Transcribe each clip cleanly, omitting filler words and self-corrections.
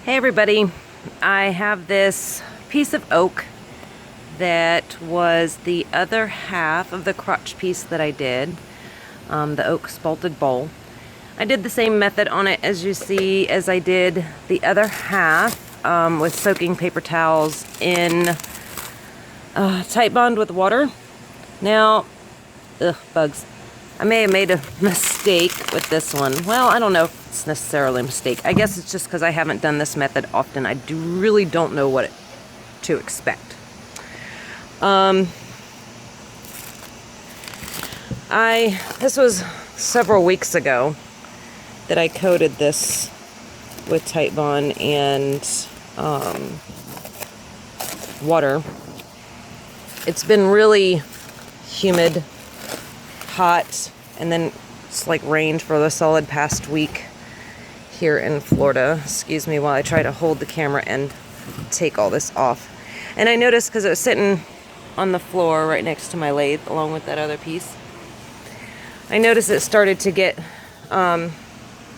Hey everybody, I have this piece of oak that was the other half of the crotch piece that I did, the oak spalted bowl. I did the same method on it as you see as I did the other half with soaking paper towels in Titebond with water. Now, bugs. I may have made a mistake with this one. Well, I don't know if it's necessarily a mistake. I guess it's just because I haven't done this method often. I really don't know what to expect. This was several weeks ago that I coated this with Titebond and water. It's been really humid, hot, and then it's like rained for the solid past week here in Florida. Excuse me while I try to hold the camera and take all this off. And I noticed, because it was sitting on the floor right next to my lathe along with that other piece, I noticed it started to get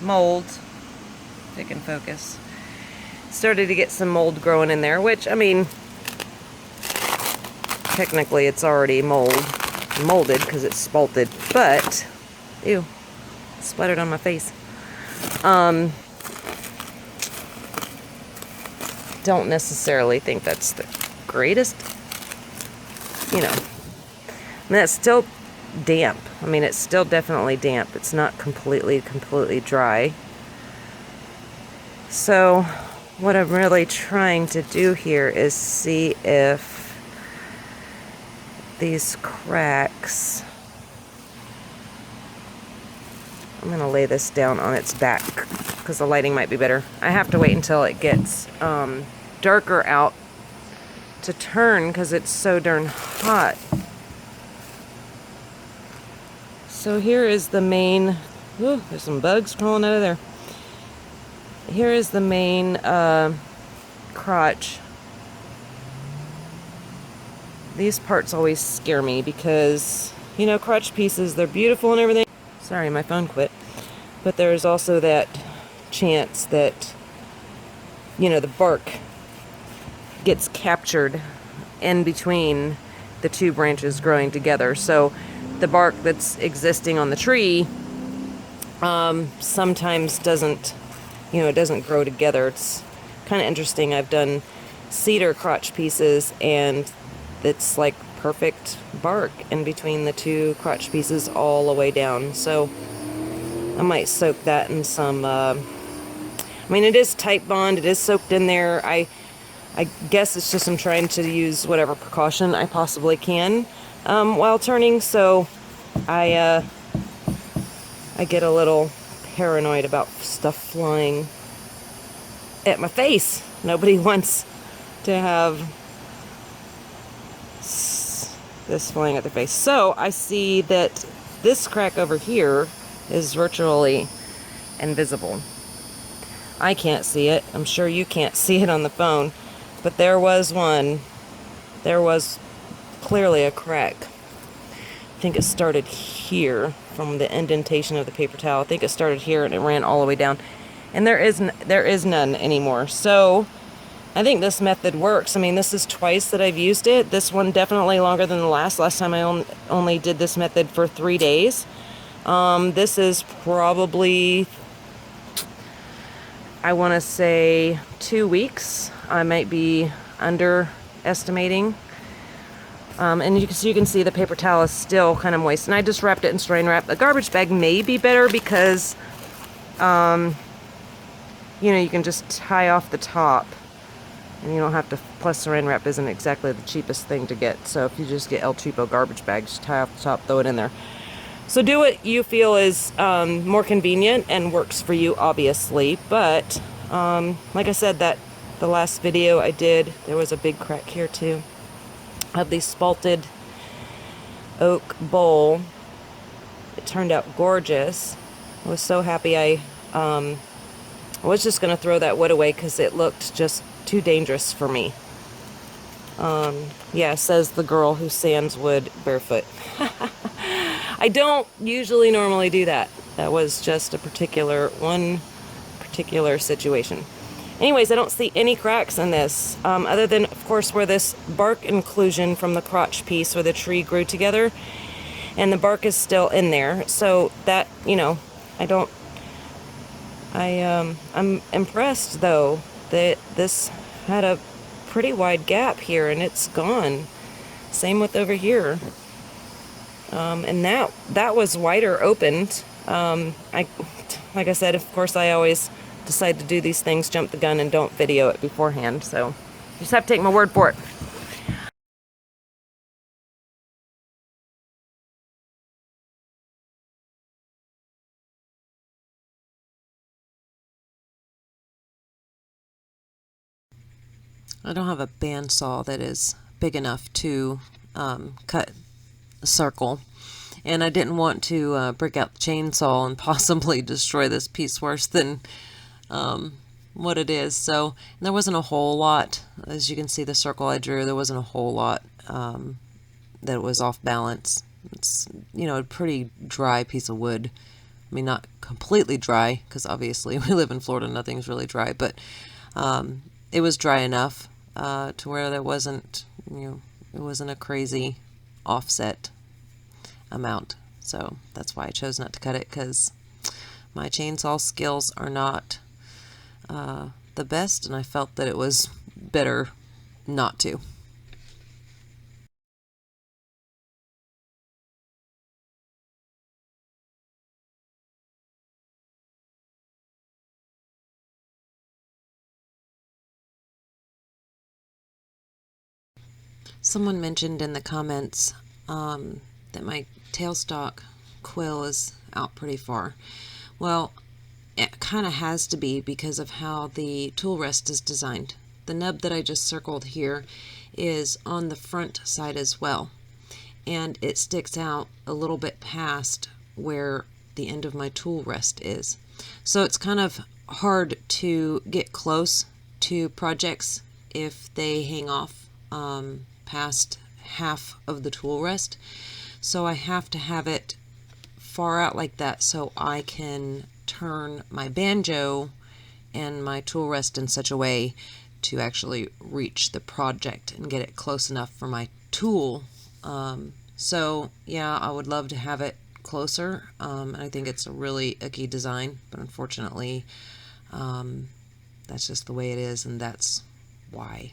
mold. If I can focus. Started to get some mold growing in there, which, I mean, technically it's already molded because it's spalted, but ew, splattered on my face. Don't necessarily think that's the greatest, you know. I mean, it's still damp. I mean, it's still definitely damp. It's not completely dry. So what I'm really trying to do here is see if these cracks, I'm going to lay this down on its back because the lighting might be better. I have to wait until it gets darker out to turn because it's so darn hot. So here is the main, ooh, there's some bugs crawling out of there. Here is the main crotch. These parts always scare me because, you know, crotch pieces, they're beautiful and everything. Sorry, my phone quit. But there's also that chance that, you know, the bark gets captured in between the two branches growing together. So the bark that's existing on the tree sometimes doesn't, you know, it doesn't grow together. It's kind of interesting. I've done cedar crotch pieces and it's like perfect bark in between the two crotch pieces all the way down. So I might soak that in some, I mean, it is Titebond, it is soaked in there. I guess it's just I'm trying to use whatever precaution I possibly can while turning. So I get a little paranoid about stuff flying at my face. Nobody wants to have this flying at their face. So I see that this crack over here is virtually invisible. I can't see it. I'm sure you can't see it on the phone, but there was one. There was clearly a crack. I think it started here from the indentation of the paper towel. I think it started here and it ran all the way down, and there is none anymore. So I think this method works. I mean, this is twice that I've used it. This one definitely longer than the last. Last time I only did this method for 3 days. This is probably, I want to say 2 weeks. I might be underestimating. And you can see the paper towel is still kind of moist. And I just wrapped it in saran wrap. The garbage bag may be better because, you know, you can just tie off the top. And you don't have to, plus saran wrap isn't exactly the cheapest thing to get. So if you just get El Cheapo garbage bags, just tie off the top, throw it in there. So do what you feel is more convenient and works for you, obviously. But like I said, that the last video I did, there was a big crack here too of the spalted oak bowl. It turned out gorgeous. I was so happy. I was just going to throw that wood away because it looked just too dangerous for me. Yeah, says the girl who sands wood barefoot. I don't usually normally do that. That was just one particular situation. Anyways, I don't see any cracks in this, other than, of course, where this bark inclusion from the crotch piece where the tree grew together, and the bark is still in there. So that, you know, I'm impressed, though, that this had a pretty wide gap here, and it's gone. Same with over here. And that was wider opened. Like I said, of course, I always decide to do these things, jump the gun, and don't video it beforehand. So you just have to take my word for it. I don't have a bandsaw that is big enough to cut a circle, and I didn't want to break out the chainsaw and possibly destroy this piece worse than what it is. So there wasn't a whole lot. As you can see, the circle I drew, there wasn't a whole lot that was off balance. It's, you know, a pretty dry piece of wood. I mean, not completely dry, because obviously we live in Florida, nothing's really dry, but it was dry enough to where there wasn't, you know, it wasn't a crazy offset amount. So that's why I chose not to cut it, because my chainsaw skills are not the best, and I felt that it was better not to. Someone mentioned in the comments that my tailstock quill is out pretty far. Well, it kind of has to be because of how the tool rest is designed. The nub that I just circled here is on the front side as well, and it sticks out a little bit past where the end of my tool rest is. So it's kind of hard to get close to projects if they hang off past half of the tool rest. So I have to have it far out like that so I can turn my banjo and my tool rest in such a way to actually reach the project and get it close enough for my tool. So yeah, I would love to have it closer. I think it's a really a key design, but unfortunately that's just the way it is, and that's why.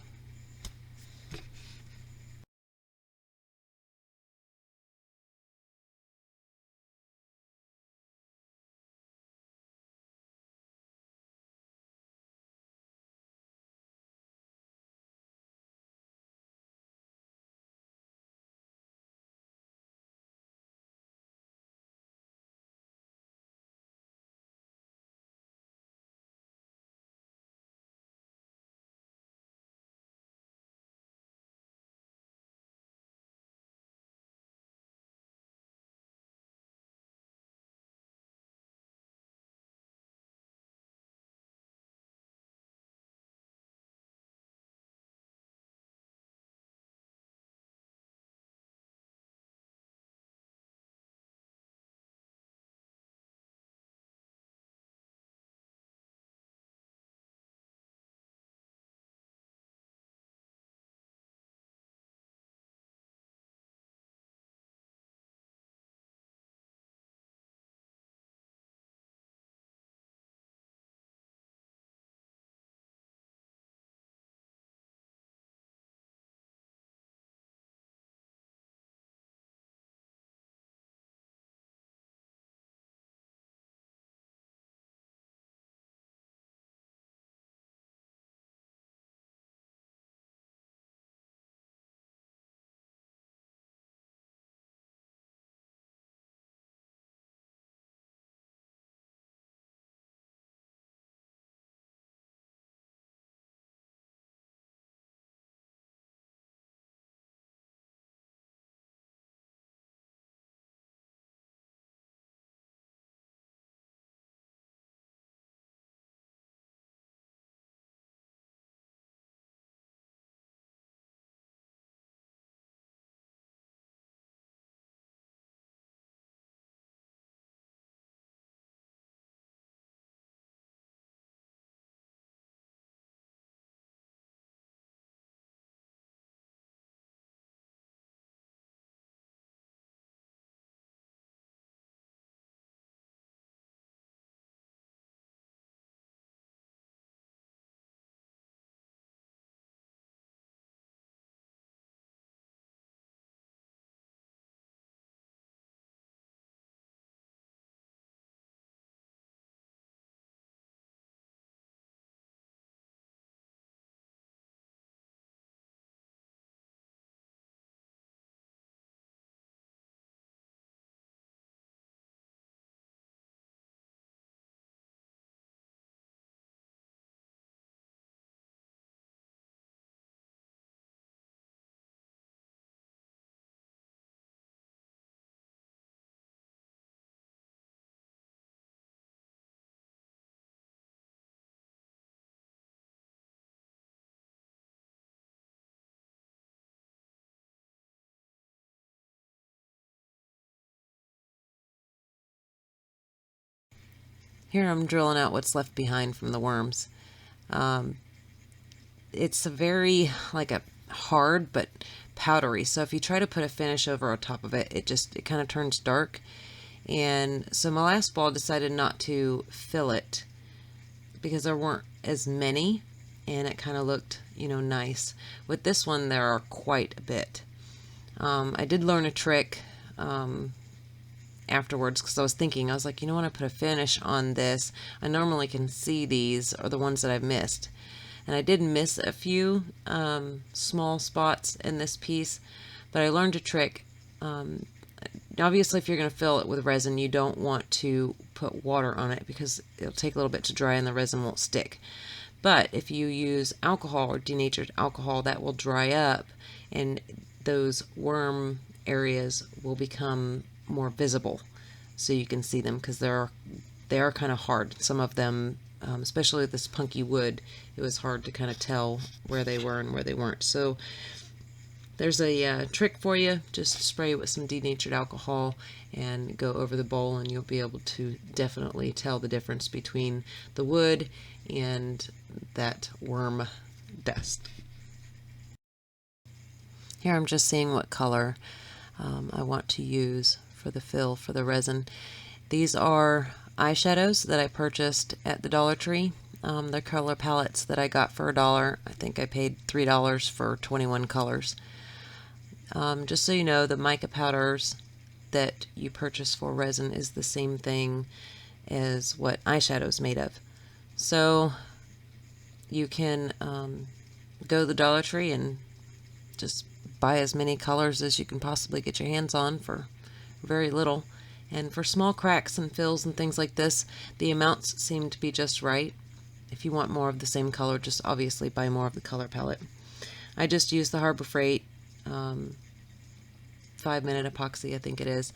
Here I'm drilling out what's left behind from the worms. It's a very like a hard but powdery, so if you try to put a finish over on top of it, it kind of turns dark. And so my last ball decided not to fill it because there weren't as many, and it kind of looked, you know, nice. With this one, there are quite a bit. I did learn a trick afterwards, because I was like, you know, when I put a finish on this, I normally can see these are the ones that I've missed. And I did miss a few small spots in this piece, but I learned a trick. Obviously, if you're going to fill it with resin, you don't want to put water on it because it'll take a little bit to dry and the resin won't stick. But if you use alcohol or denatured alcohol, that will dry up and those worm areas will become more visible, so you can see them, because they are kind of hard. Some of them, especially with this punky wood, it was hard to kind of tell where they were and where they weren't. So there's a trick for you. Just spray with some denatured alcohol and go over the bowl, and you'll be able to definitely tell the difference between the wood and that worm dust. Here I'm just seeing what color I want to use for the fill for the resin. These are eyeshadows that I purchased at the Dollar Tree. They're color palettes that I got for $1. I think I paid $3 for 21 colors. Just so you know, the mica powders that you purchase for resin is the same thing as what eyeshadow is made of. So you can go to the Dollar Tree and just buy as many colors as you can possibly get your hands on for very little. And for small cracks and fills and things like this, the amounts seem to be just right. If you want more of the same color, just obviously buy more of the color palette. I just used the Harbor Freight 5-minute epoxy, I think it is,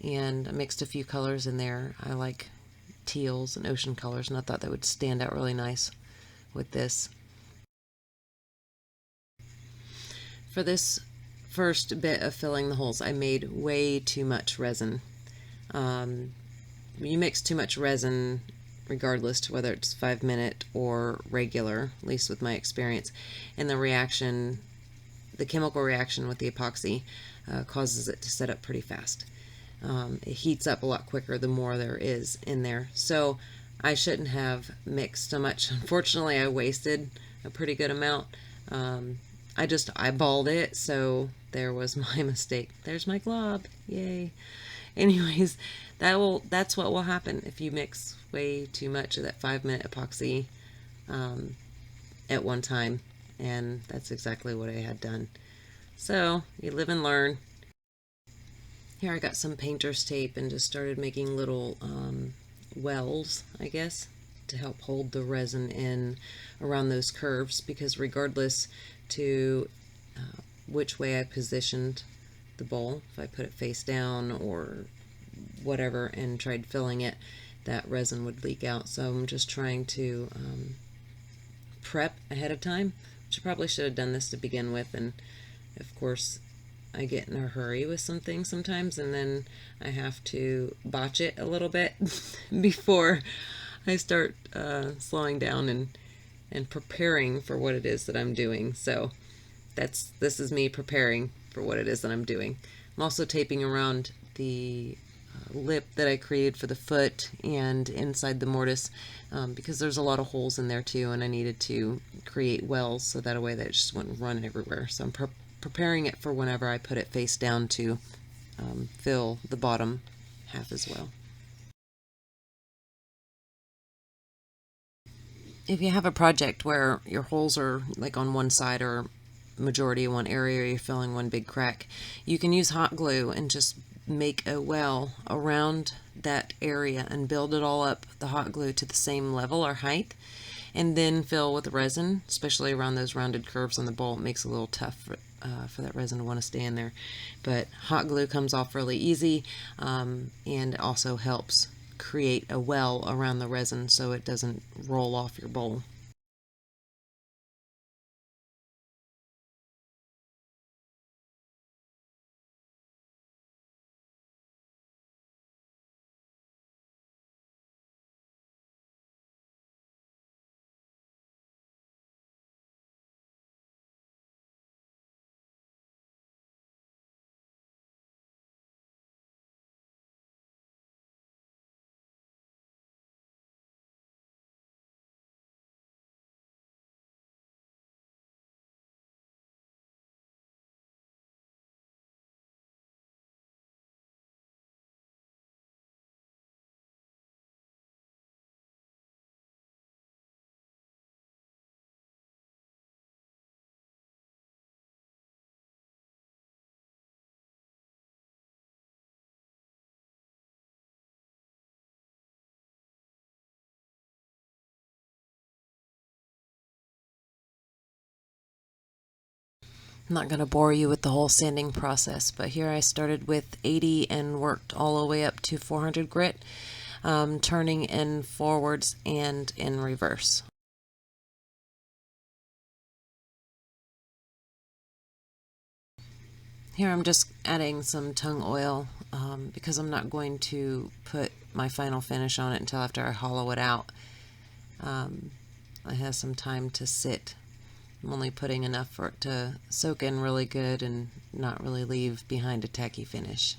and I mixed a few colors in there. I like teals and ocean colors, and I thought that would stand out really nice with this. For this first bit of filling the holes, I made way too much resin. You mix too much resin, regardless to whether it's 5-minute or regular, at least with my experience, and the chemical reaction with the epoxy causes it to set up pretty fast. It heats up a lot quicker the more there is in there. So I shouldn't have mixed so much. Unfortunately, I wasted a pretty good amount. I just eyeballed it, so there was my mistake. There's my glob. Yay. Anyways, that's what will happen if you mix way too much of that 5-minute epoxy at one time, and that's exactly what I had done. So you live and learn. Here I got some painter's tape and just started making little wells, I guess, to help hold the resin in around those curves, because regardless to which way I positioned the bowl, if I put it face down or whatever and tried filling it, that resin would leak out. So I'm just trying to prep ahead of time, which I probably should have done this to begin with. And of course I get in a hurry with some things sometimes, and then I have to botch it a little bit before I start slowing down and preparing for what it is that I'm doing. So this is me preparing for what it is that I'm doing. I'm also taping around the lip that I created for the foot and inside the mortise, because there's a lot of holes in there too, and I needed to create wells so that a way that it just wouldn't run everywhere. So I'm preparing it for whenever I put it face down to fill the bottom half as well. If you have a project where your holes are like on one side or majority in one area, or you're filling one big crack, you can use hot glue and just make a well around that area and build it all up, the hot glue, to the same level or height, and then fill with resin, especially around those rounded curves on the bowl. It makes it a little tough for that resin to want to stay in there. But hot glue comes off really easy, and also helps create a well around the resin so it doesn't roll off your bowl. I'm not going to bore you with the whole sanding process, but here I started with 80 and worked all the way up to 400 grit, turning in forwards and in reverse. Here I'm just adding some tung oil because I'm not going to put my final finish on it until after I hollow it out. I have some time to sit. I'm only putting enough for it to soak in really good and not really leave behind a tacky finish.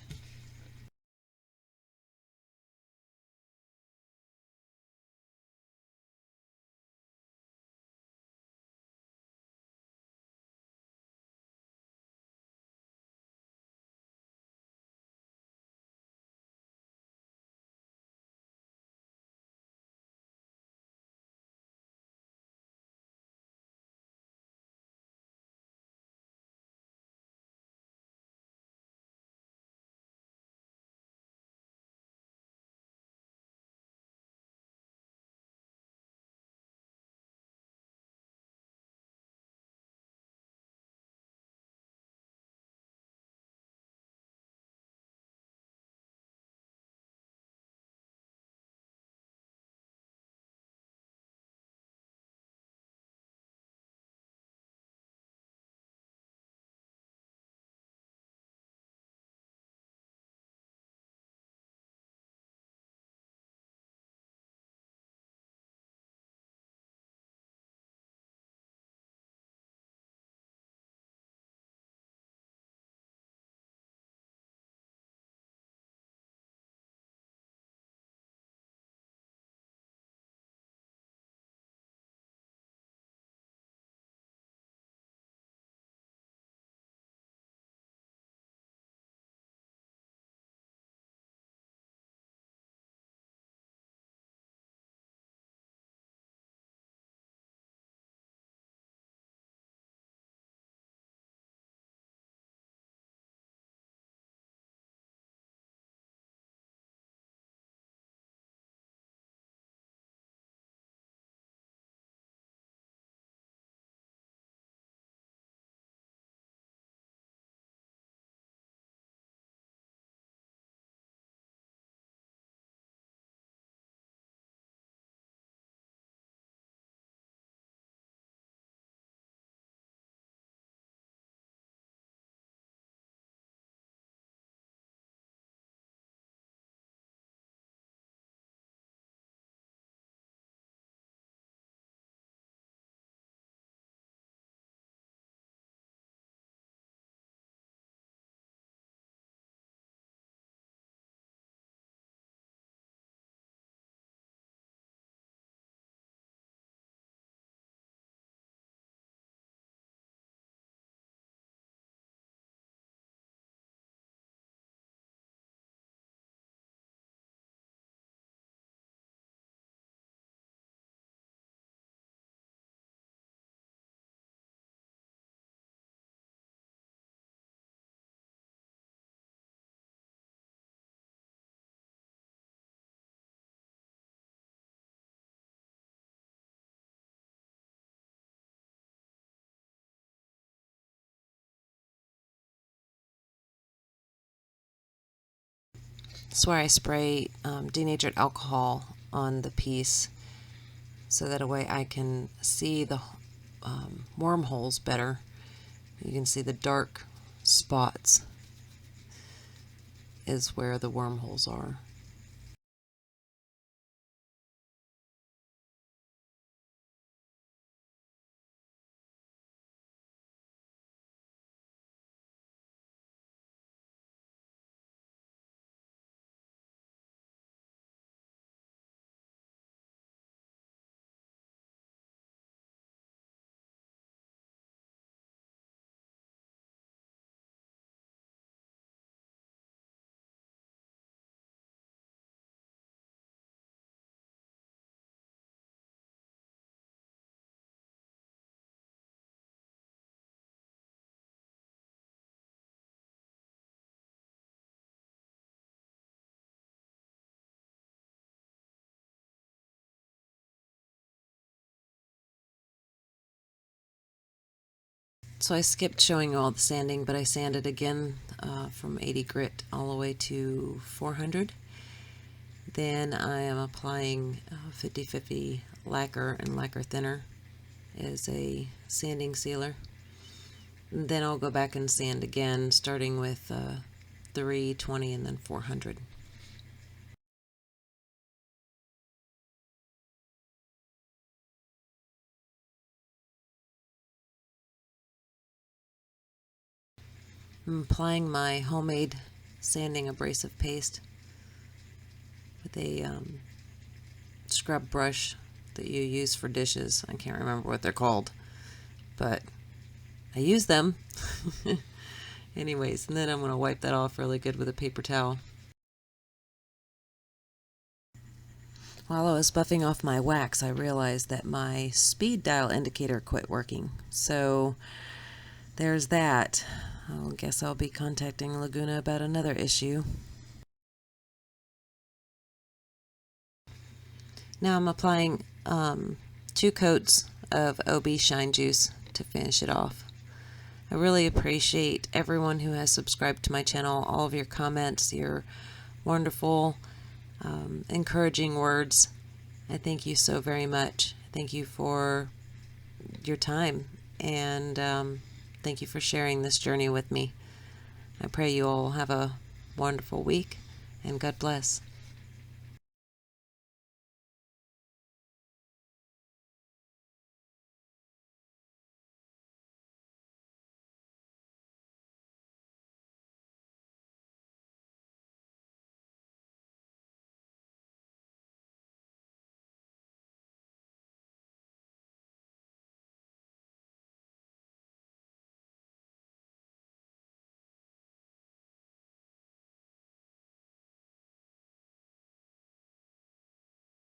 That's where I spray denatured alcohol on the piece so that a way I can see the wormholes better. You can see the dark spots is where the wormholes are. So I skipped showing you all the sanding, but I sanded again from 80 grit all the way to 400. Then I am applying 50/50 lacquer and lacquer thinner as a sanding sealer. And then I'll go back and sand again, starting with 320 and then 400. I'm applying my homemade sanding abrasive paste with a scrub brush that you use for dishes. I can't remember what they're called, but I use them. Anyways, and then I'm going to wipe that off really good with a paper towel. While I was buffing off my wax, I realized that my speed dial indicator quit working. So there's that. I guess I'll be contacting Laguna about another issue. Now I'm applying 2 coats of OB Shine Juice to finish it off. I really appreciate everyone who has subscribed to my channel, all of your comments, your wonderful, encouraging words. I thank you so very much. Thank you for your time, and thank you for sharing this journey with me. I pray you all have a wonderful week, and God bless.